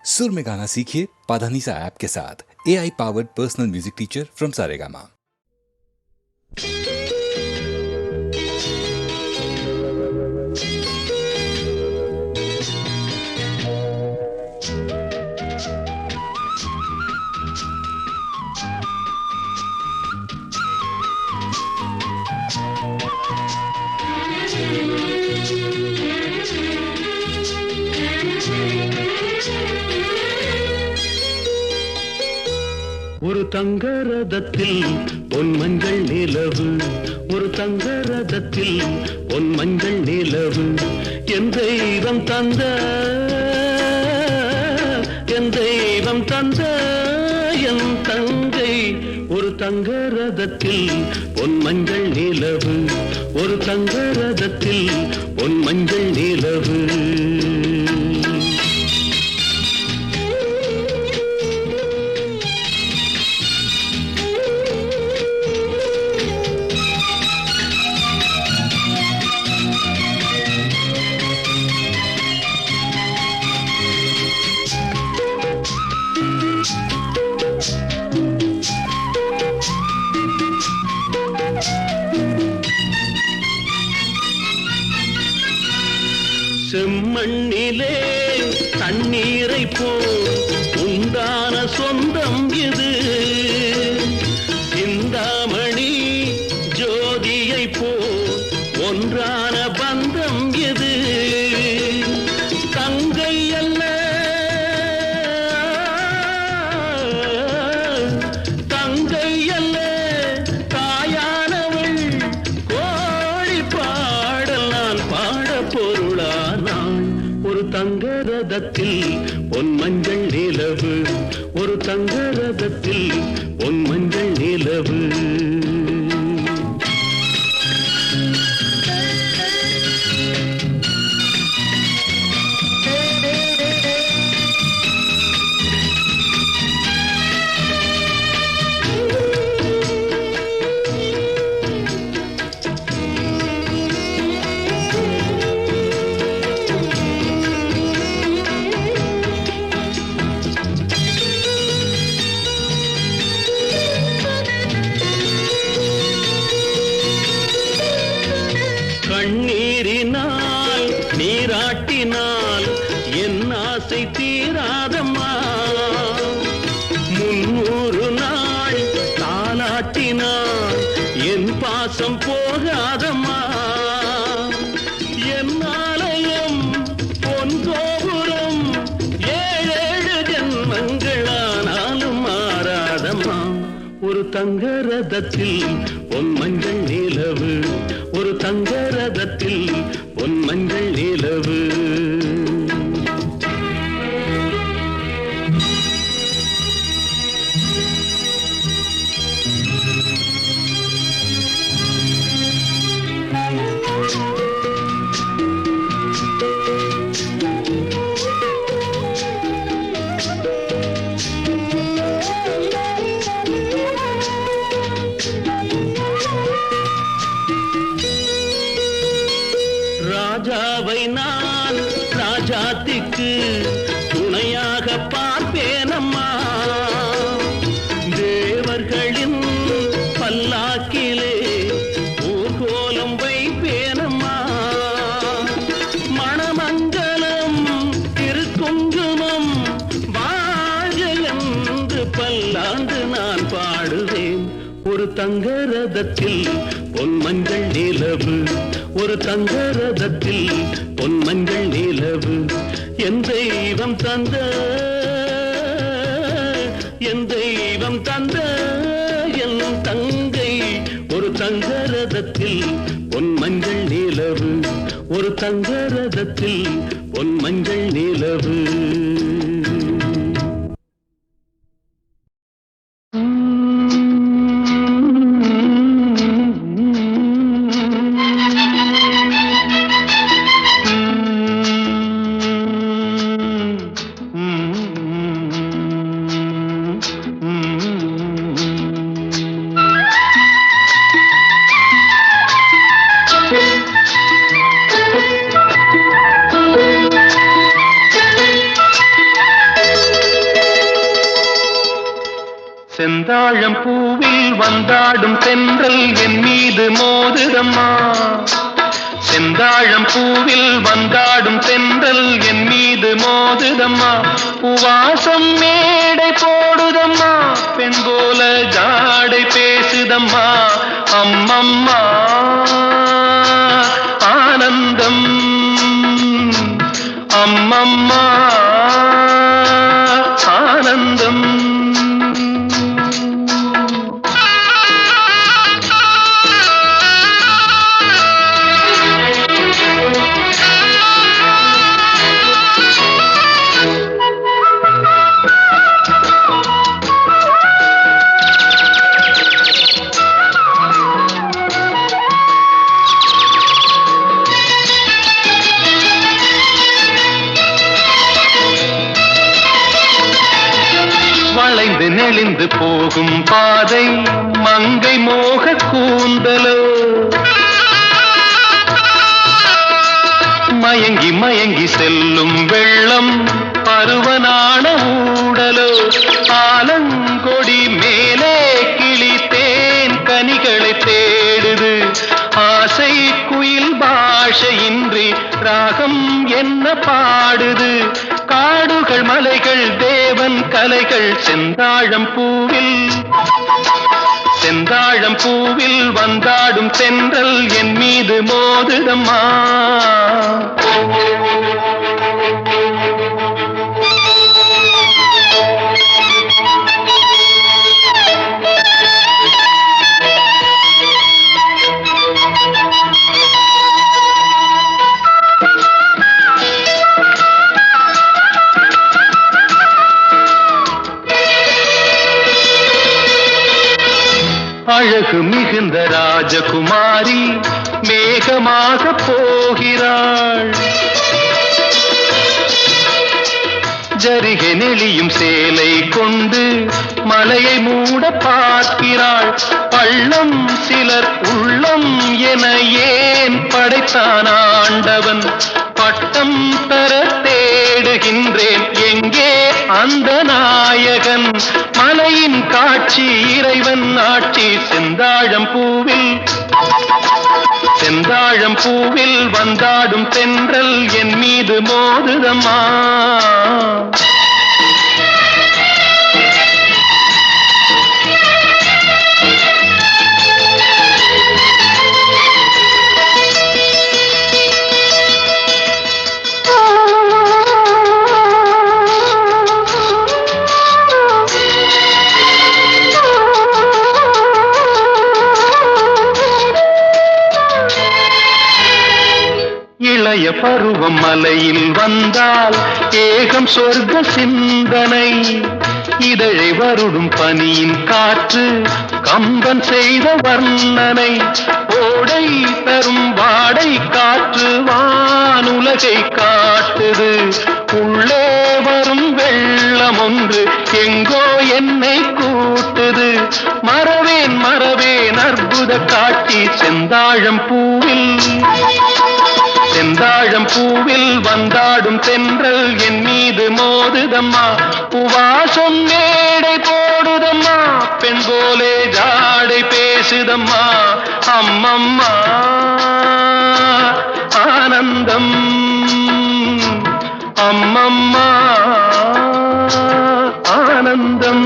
सुर में गाना सीखिए पाधानीसा ऐप के साथ। AI powered personal music teacher from Saregama. ஒரு தங்க ரதத்தில் பொன் மஞ்சள் நிலவு, ஒரு தங்க ரதத்தில் பொன் மஞ்சள் நிலவு, என் தெய்வம் தந்த என் தெய்வம் தந்த என் தங்கை. ஒரு தங்க ரதத்தில் பொன் மஞ்சள் நிலவு, ஒரு தங்க ரதத்தில் பொன் மஞ்சள் நிலவு. செம்மண்ணிலே தண்ணீரை போல் உண்டான சொந்தம் இது, சிந்தாமணி ஜோதியை போல் ஒன்றான பந்தம் இது. தங்கை அல்ல தங்கை அல்ல தாயானவள், கோழி பாடல் நான் பாட பொருளானாள். ஒரு தங்க ரதத்தில் பொன் மஞ்சள் நிலவு, ஒரு தங்க ரதத்தில் பொன் மஞ்சள் நிலவு. கண்ணீரினால் நீராட்டினால் என் ஆசை தீராதம்மா, 300 நாள் தாலாட்டினால் என் பாசம் போகாதம்மா. என் ஆலயம் பொன் கோபுரம் 7 ஜென்மங்களானாலும் மாறாதம்மா. ஒரு தங்க ரதத்தில் பொன் மஞ்சள் நிலவு, ஒரு தங்க ரதத்தில் பொன் மஞ்சள் நிலவு. ராஜாவை நான் ராஜாத்திக்கு துணையாக பார்ப்பேனம்மா, தேவர்களின் பல்லாக்கிலே ஊர்கோலம் வைப்பேனம்மா. மணமங்கலம் திருக்குங்குமம் வாழ்க என்று பல்லாண்டு நான் பாடுவேன். ஒரு தங்க ரதத்தில் பொன் மஞ்சள் நிலவு, ஒரு தங்க ரதத்தில் பொன் மஞ்சள் நிலவு, என் தெய்வம் தந்த என் தெய்வம் தந்த என் தங்கை. ஒரு தங்க ரதத்தில் பொன் மஞ்சள் நிலவு, ஒரு தங்க ரதத்தில் பொன் மஞ்சள் நிலவு. செந்தாழம் பூவில் வந்தாடும் தென்றல் என் மீது மோதுதம்மா. செந்தாழம் பூவில் வந்தாடும் தென்றல் என் மீது மோதுதம்மா. பூவாசம் மேடை போடுதம்மா, பெண் போல ஜாடை பேசுதம்மா. அம்மம்மா ஆனந்தம், அம்மம்மா ஆனந்தம். வளைந்து நெளிந்து போகும் பாதை மங்கை மோக கூந்தலோ, மயங்கி மயங்கி செல்லும் வெள்ளம் பருவனான ஊடலோ. ஆலங்கொடி மேலே கிளி தேன் கனிகளை தேடுது, ஆசை குயில் பாஷையின்றி ராகம் என்ன பாடுது. காடுகள் மலைகள் தேவன் கலைகள் செந்தாழம் பூவில், செந்தாழம் பூவில் வந்தாடும் தென்றல் என் மீது மோதுதம்மா. அழகு மிகுந்த ராஜகுமாரி மேகமாக போகிறாள், ஜரிகை நெளியும் சேலை கொண்டு மலையை மூட பார்க்கிறாள். பள்ளம் சிலர் உள்ளம் என ஏன் படைத்தான் ஆண்டவன், பட்டம் தர தேடுகின்றேன் எங்கே அந்த நாயகன். மலையின் காட்சி இறைவன் ஆட்சி செந்தாழம் பூவில், செந்தாழம் பூவில் வந்தாடும் தென்றல் என் மீது மோதுதம்மா. இளைய பருவம் மலையில் வந்தால் ஏகம் சொர்க்க சிந்தனை, இதழை வருடும் பனியின் காற்று கம்பன் செய்த வர்ணனை. ஓடை தரும் வாடை காற்று வானுலகை காட்டுது, உள்ளே வரும் வெள்ளம் ஒன்று எங்கோ என்னை கூட்டுது. மறவேன் மறவேன் அற்புத காட்சி செந்தாழம் பூவில், செந்தாழம் பூவில் வந்தாடும் தென்றல் என் மீது மோதுதம்மா. பூவாசம் மேடை போடுதம்மா, பெண் போலே ஜாடை பேசுதம்மா. அம்மம்மா ஆனந்தம், அம்மம்மா ஆனந்தம்.